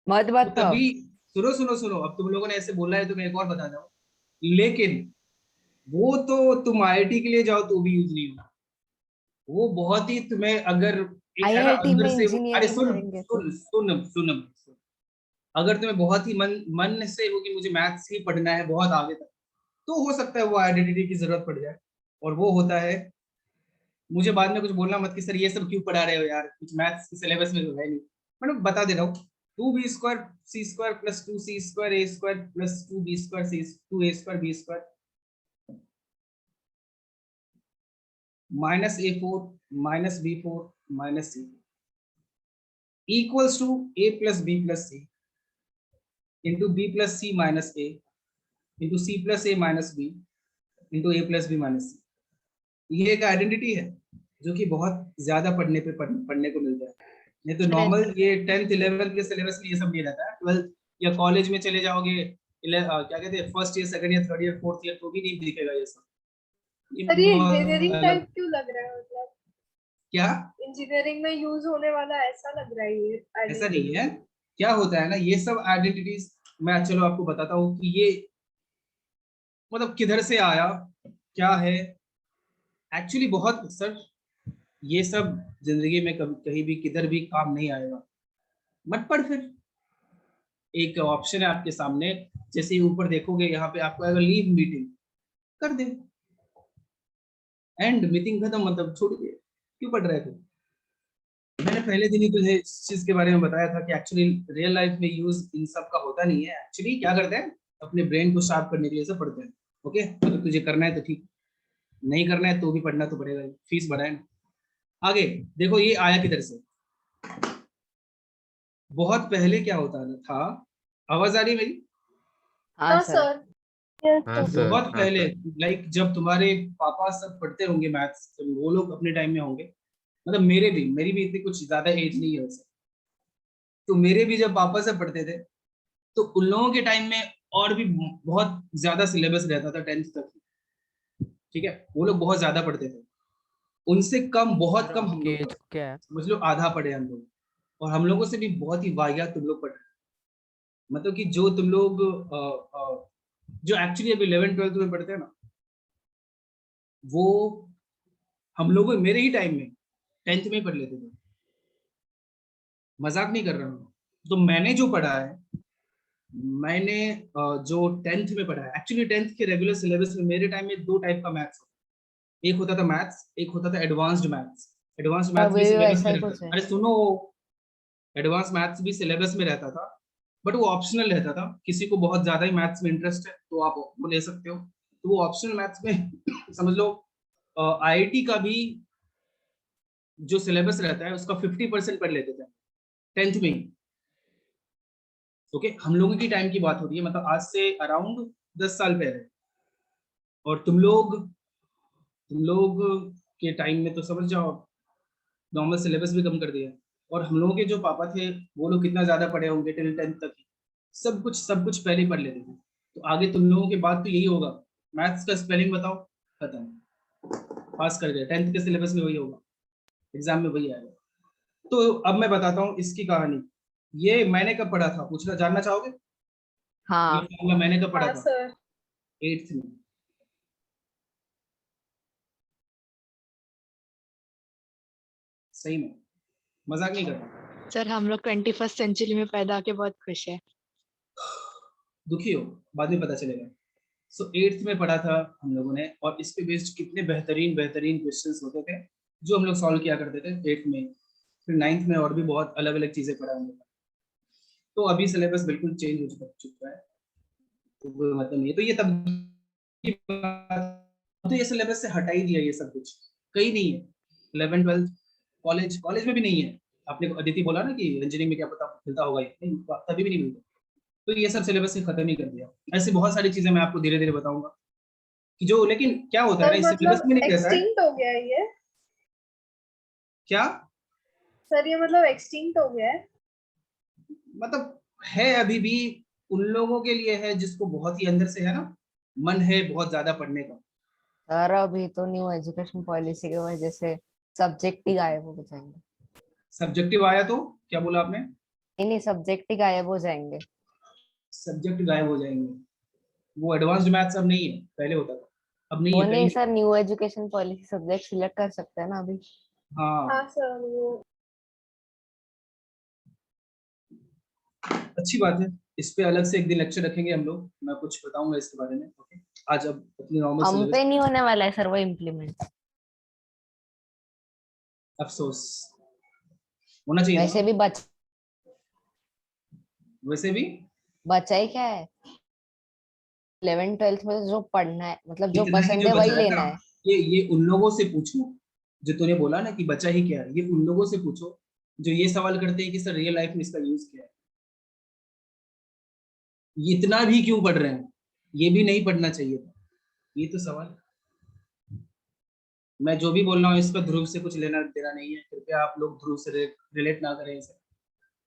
मत तो बताओ। तभी सुनो सुनो सुनो, अब तुम लोगों ने ऐसे बोला है तो मैं एक और बता दूं, लेकिन वो तो तुम आईआईटी के लिए जाओ तो भी यूज नहीं होगा। वो बहुत ही तुम्हें अगर एक है ना आईआईटी अंदर में से, अरे इंजीनियरिंग सुन करेंगे तो सुन सुन सुन, अगर तुम्हें बहुत ही मन से हो कि मुझे मैथ्स ही पढ़ना है बहुत आगे तक, तो हो सकता है वो आइडेंटिटी की जरूरत पड़ जाए। और वो होता है, मुझे बाद में कुछ बोलना मत कि सर ये सब क्यों पढ़ा रहे हो यार, कुछ मैथ्स के सिलेबस में तो है नहीं। मैंने बता दे रहा हूँ, 2b² c² plus 2c² a² plus 2b² c 2a² b² -a4 -b4 -c equals to a plus b plus c into b plus c minus a into c plus a minus b into a plus b minus c। ये एक identity है जो कि बहुत ज्यादा पढ़ने को मिलता है। नहीं तो नॉर्मल ये 10th 11th के सिलेबस में ये सब नहीं रहता है। 12th या कॉलेज में चले जाओगे, क्या कहते हैं, first year second year third year fourth year, तो भी नहीं दिखेगा ये सब। ये सर ये बहुत इंजीनियरिंग अलग। टाइप क्यों लग रहा है, मतलब क्या, इंजीनियरिंग में यूज होने वाला ऐसा लग रहा है ये ऐसा नहीं आइडेंटिटी। है। क्या होता है ना, ये सब आइडेंटिटीज मैं चलो आपको बताता हूँ कि ये मतलब किधर से आया, क्या है एक्चुअली। बहुत सर ये सब जिंदगी में कभी कहीं भी किधर भी काम नहीं आएगा, मत पढ़ फिर। एक ऑप्शन है आपके सामने, जैसे ही ऊपर देखोगे यहाँ पे आपको आएगा लीव मीटिंग, कर दे, एंड मीटिंग खत्म, मतलब छोड़ दे, क्यों पढ़ रहे थे। मैंने पहले दिन ही तुझे इस चीज के बारे में बताया था कि एक्चुअली रियल लाइफ में यूज इन सब का होता नहीं है। एक्चुअली क्या करते हैं, अपने ब्रेन को शार्प करने के लिए सब पढ़ते हैं। ओके अगर तुझे करना है तो ठीक, नहीं करना है तो भी पढ़ना तो पड़ेगा, फीस भरा है ना। आगे देखो ये आया किधर से। बहुत पहले क्या होता था, आवाज आ रही है मेरी? हाँ हाँ सर। सर। हाँ सर, बहुत हाँ पहले, सर। लाइक जब तुम्हारे पापा सब पढ़ते होंगे मैथ्स, जब वो लोग अपने टाइम में होंगे, मतलब मेरी भी इतनी कुछ ज्यादा एज नहीं है वैसे, तो मेरे भी जब पापा से पढ़ते थे तो उन लोगों के टाइम में और भी बहुत ज्यादा सिलेबस रहता था 10th तक, ठीक है, वो लोग बहुत ज्यादा पढ़ते थे, उनसे कम, बहुत कम हम आपकी लोग एज क्या है? समझ लो आधा पढ़े हम लोग, और हम लोगों से भी बहुत ही वाहियात तुम लोग पढ़ रहे हो। मतलब कि जो तुम लोग जो एक्चुअली अभी 11th 12th में पढ़ते हैं ना, वो हम लोग मेरे ही टाइम में 10th में ही पढ़ लेते थे, मजाक नहीं कर रहा हूँ। तो मैंने जो पढ़ा है, मैंने जो 10th में पढ़ा है, एक्चुअली 10th के रेगुलर सिलेबस में मेरे टाइम में 2 टाइप का मैथ्स, एक होता था मैथ्स, एक होता था एडवांस्ड मैथ्स। एडवांस्ड मैथ्स भी अभी भी सिलेबस वैसा में ही रहता कुछ था, है। अरे सुनो, एडवांस मैथ्स भी सिलेबस में रहता था, बट वो ऑप्शनल रहता था। किसी को बहुत ज्यादा ही मैथ्स में इंटरेस्ट है तो आप वो ले सकते हो, तो वो ऑप्शनल मैथ्स में समझ लो आईआईटी का भी जो सिलेबस रहता है उसका 50% पढ़ लेते थे 10th में ही। ओके, हम लोगों की टाइम की बात हो रही है, मतलब आज से अराउंड 10 साल पहले। और तुम लोग के टाइम में तो समझ जाओ नॉर्मल सिलेबस भी कम कर दिया। और हम लोगों के जो पापा थे वो लोग कितना ज्यादा पढ़े होंगे, टिल 10th तक ही सब कुछ पहले ही पढ़ लेते थे। तो आगे तुम लोगों के बाद तो यही होगा, मैथ्स का स्पेलिंग बताओ, खत्म, पास कर गए, 10th के सिलेबस में वही होगा, एग्जाम में वही आएगा। तो अब मैं बताता हूँ इसकी कहानी। ये मैंने कब पढ़ा था, पूछना जानना चाहोगे? ये हाँ, फॉर्मूला मैंने कब पढ़ा हाँ था? सर। 8th में। सही में, मजाक नहीं कर रहा। सर हम लोग 21st सेंचुरी में पैदा होके बहुत खुश है। दुखी हो, बाद में पता चलेगा। सो 8th में पढ़ा था हम लोगों ने, और इस पे बेस्ड कितने बेहतरीन बेहतरीन क्वेश्चंस होते थे जो हम लोग सॉल्व किया करते थे 8th में। फिर 9th में और भी बहुत अलग अलग चीजें पढ़ा हम लोग। तो अभी सिलेबस बिल्कुल चेंज हो चुका है, तो कोई मतलब नहीं है। तो ये तब की बात, तो ये सिलेबस से हटा ही दिया ये सब कुछ, कहीं नहीं है। 11th 12th कॉलेज में भी नहीं है। आपने अदिति बोला ना कि इंजीनियरिंग में क्या पता मिलता होगा, ये नहीं, तभी भी नहीं मिलता। तो ये सब सिलेबस से खत्म ही कर दिया। ऐसी बहुत सारी चीजें मैं आपको धीरे धीरे बताऊंगा कि जो, लेकिन क्या होता है ना, सर इस सिलेबस मतलब में नहीं रहता है। एक्सटिंक्ट हो गया है ये? क्या सर ये मतलब एक्सटिंक्ट हो गया है? मतलब है, अभी भी उन लोगों के लिए है जिसको बहुत ही अंदर से है ना, मन है बहुत ज्यादा पढ़ने का। सर अभी तो न्यू एजुकेशन पॉलिसी की वजह से सब्जेक्ट ही गायब हो जाएंगे। सब्जेक्टिव आया तो क्या बोला आपने? नहीं, सब्जेक्ट ही गायब हो जाएंगे। सब्जेक्ट गायब हो जाएंगे? वो एडवांस्ड मैथ्स अब नहीं है, पहले होता था, अब नहीं वो है, कहीं नहीं नहीं। Sir, new education policy subject select कर सकते हैं ना अभी। हाँ, हाँ सर वो। अच्छी बात है। इस पे अलग से एक दिन लेक्चर रखेंगे हम लोग, मैं कुछ बताऊंगा इसके बारे में। ओके, आज अब अपनी नॉर्मल हम सिलेबस। पे नहीं होने वाला है सर वो इम्प्लीमेंट। अफसोस, होना चाहिए था वैसे ना, भी वैसे भी। बचा ही क्या है। 11th 12th में जो पढ़ना है, मतलब जो इतना ही पसंद जो है वही बचा है लेना ना, है। ये उन लोगों से पूछो जो तूने बोला ना कि बचा ही क्या है, ये उन लोगों से पूछो जो ये सवाल करते हैं कि सर रियल लाइफ में इसका यूज क्या है, ये इतना भी क्यों पढ़ रहे हैं, ये भी नहीं पढ़ना चाहिए था, ये तो सवाल है। मैं जो भी बोल रहा हूँ इसका ध्रुव से कुछ लेना देना नहीं है, कृपया आप लोग ध्रुव से रिलेट ना करें इसे।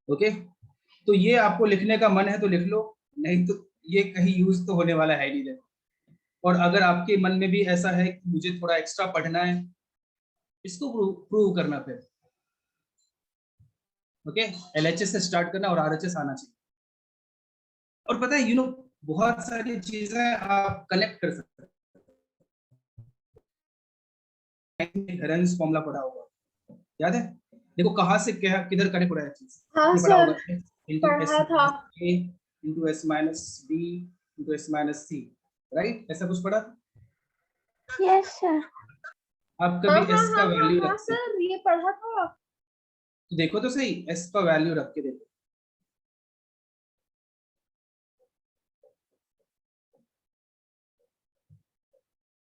ओके, तो ये आपको लिखने का मन है तो लिख लो, नहीं तो ये कहीं यूज तो होने वाला है नहीं। देखो, और अगर आपके मन में भी ऐसा है कि मुझे थोड़ा एक्स्ट्रा पढ़ना है, इसको प्रूव करना फिर। ओके, एलएचएस से स्टार्ट करना और आरएचएस आना चाहिए। और पता है बहुत सारी चीजें आप कनेक्ट कर सकते हैं। हेरेंस फॉर्मूला पढ़ा होगा, याद है? देखो कहाँ से क्या किधर कनेक्ट हो रहा है चीज, हाँ आपने पढ़ा सर, होगा, इंटू एस पढ़ा था। A into s minus b into s minus c, right? ऐसा कुछ पढ़ा था? Yes sir. आप हाँ कभी हाँ एस का हाँ हाँ वैल्यू हाँ रखते हैं सर ये पढ़ा था। तो देखो तो सही, एस का वैल्यू रख के देखो।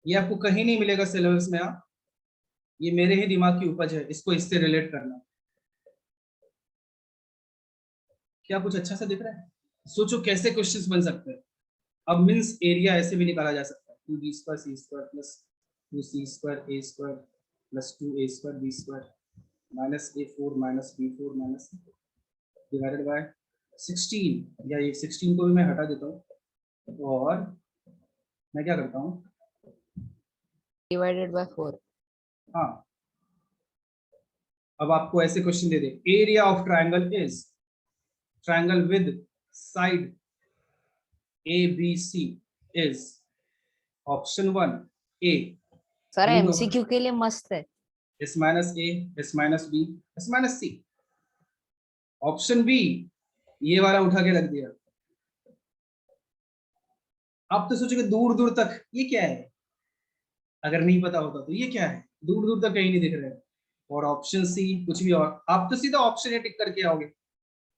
ये आपको कहीं नहीं मिलेगा सिलेबस में। हाँ, ये मेरे ही दिमाग की उपज है, इसको इससे रिलेट करना। क्या कुछ अच्छा सा दिख रहा है? सोचो कैसे क्वेश्चंस बन सकते हैं। अब मीन्स एरिया ऐसे भी निकाला जा सकता है, 2b² c² plus 2c² a² plus 2a² b² minus a4 minus b4 minus divided by 16, या ये 16 को भी मैं हटा देता हूँ और मैं क्या करता हूँ, डिवाइडेड बाय 4। हाँ अब आपको ऐसे question they they, area of triangle is, triangle with side ABC is option 1 A sir MCQ के लिए मस्त है। S minus A, S minus B, S minus C। Option B ये वाला उठा के रख दिया। आप तो सोचोगे दूर दूर तक ये क्या है, अगर नहीं पता होता तो ये क्या है, दूर दूर तक कहीं नहीं दिख रहा है। और ऑप्शन सी कुछ भी, और आप तो सीधा ऑप्शन ए टिक करके आओगे,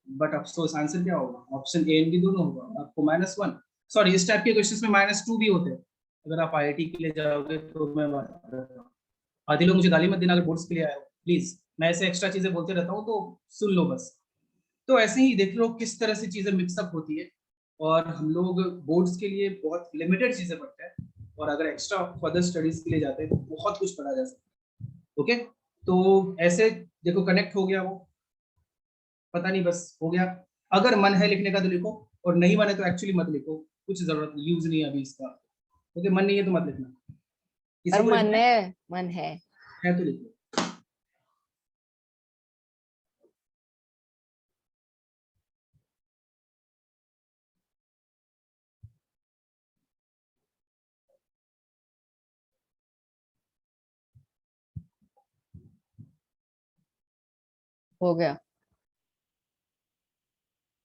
बट अफसोस आंसर क्या होगा, ऑप्शन ए एंड बी दोनों होगा। आपको -1, सॉरी इस टाइप के क्वेश्चंस में -2 भी होते हैं। अगर आप आईआईटी के लिए जाओगे तो मैं बात कर रहा हूं। आधे लोग मुझे गाली मत देना अगर बोर्ड्स के लिए आए हो प्लीज, मैं ऐसे एक्स्ट्रा चीजें बोलते रहता हूँ तो सुन लो बस। तो ऐसे ही देख लो किस तरह से चीजें मिक्सअप होती है, और हम लोग बोर्ड्स के लिए बहुत लिमिटेड चीजें पढ़ते हैं, और अगर एक्स्ट्रा फर्दर स्टडीज के लिए जाते हैं तो बहुत कुछ पढ़ा जा सकता है। ओके, तो ऐसे देखो कनेक्ट हो गया वो, पता नहीं बस हो गया। अगर मन है लिखने का तो लिखो, और नहीं मन है तो एक्चुअली मत लिखो, कुछ जरूरत यूज नहीं है अभी इसका। ओके, मन नहीं है तो मत लिखना। किसी और को मन लिखना मन है। है तो लिख लो। हो गया।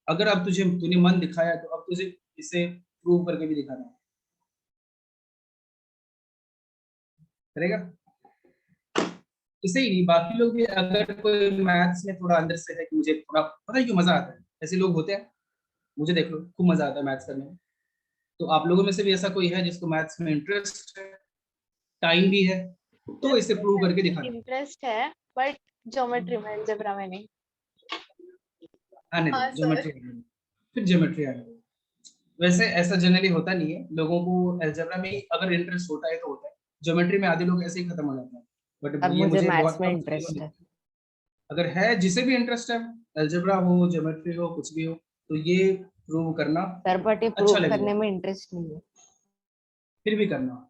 अगर अब तूने मन दिखाया तो अब तुझे इसे प्रूव करके भी दिखाना है, करेगा? इसे ही नहीं, बाकी लोग भी, अगर कोई मैथ्स में थोड़ा अंदर से है कि मुझे थोड़ा पता है क्यों मजा आता है, ऐसे लोग होते हैं, मुझे देख लो खूब मजा आता है मैथ्स करने में। तो आप लोगों में से भी ऐसा कोई है जिसको मैथ्स में इंटरेस्ट है, टाइम भी है, तो इसे प्रूव करके दिखाना। इंटरेस्ट है बट ज्योमेट्री में, अलजेब्रा में नहीं। आने हाँ, दो ज्योमेट्री, फिर ज्योमेट्री आने दो। वैसे ऐसा जनरली होता नहीं है, लोगों को अलजेब्रा में ही अगर इंटरेस्ट होता है तो होता है, ज्योमेट्री में आधे लोग ऐसे ही खत्म हो जाते हैं। बट और ये मुझे मुझे मैथ्स बहुत में कम सुनने को इंटरेस्ट मिलता है। है। अगर है जिसे भी इंटरेस्ट है, अलजेब्रा हो, ज्योमेट्री हो, कुछ भी हो, तो ये प्रूव करना सर बट ये अच्छा प्रूव लगेगा, करने में इंटरेस्ट नहीं है। फिर भी करना।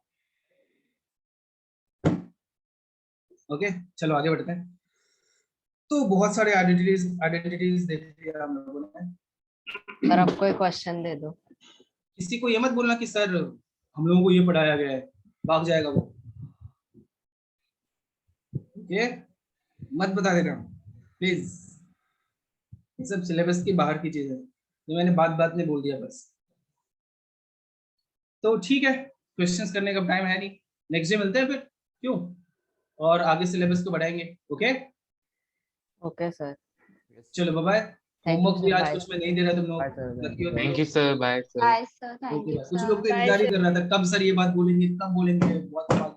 ओके, चलो आगे बढ़ते हैं। तो बहुत सारे आइडेंटिटीज देख लिया हम लोगों ने। सर अब कोई क्वेश्चन दे दो। किसी को ये मत बोलना कि सर हम लोगों को ये पढ़ाया गया है, भाग जाएगा वो। ओके, मत बता देना प्लीज, ये सब सिलेबस की बाहर की चीज है, तो मैंने बात बात में बोल दिया बस। तो ठीक है, क्वेश्चंस करने का टाइम है नहीं, नेक्स्ट डे मिलते हैं फिर, क्यों, और आगे सिलेबस को बढ़ाएंगे। Okay okay sir. चलो bye bye. Thank you, homework भी sir. आज Bye. कुछ में नहीं दे रहा तुम लोग, Bye, sir. लकी हो तुम Thank लोग। you, sir. Bye, sir. Bye sir, thank okay you bye. कुछ सर। लोग तो Bye, इंतजार ही sir. कर रहा था कब सर ये बात बोलेंगे, कब बोलेंगे, बहुत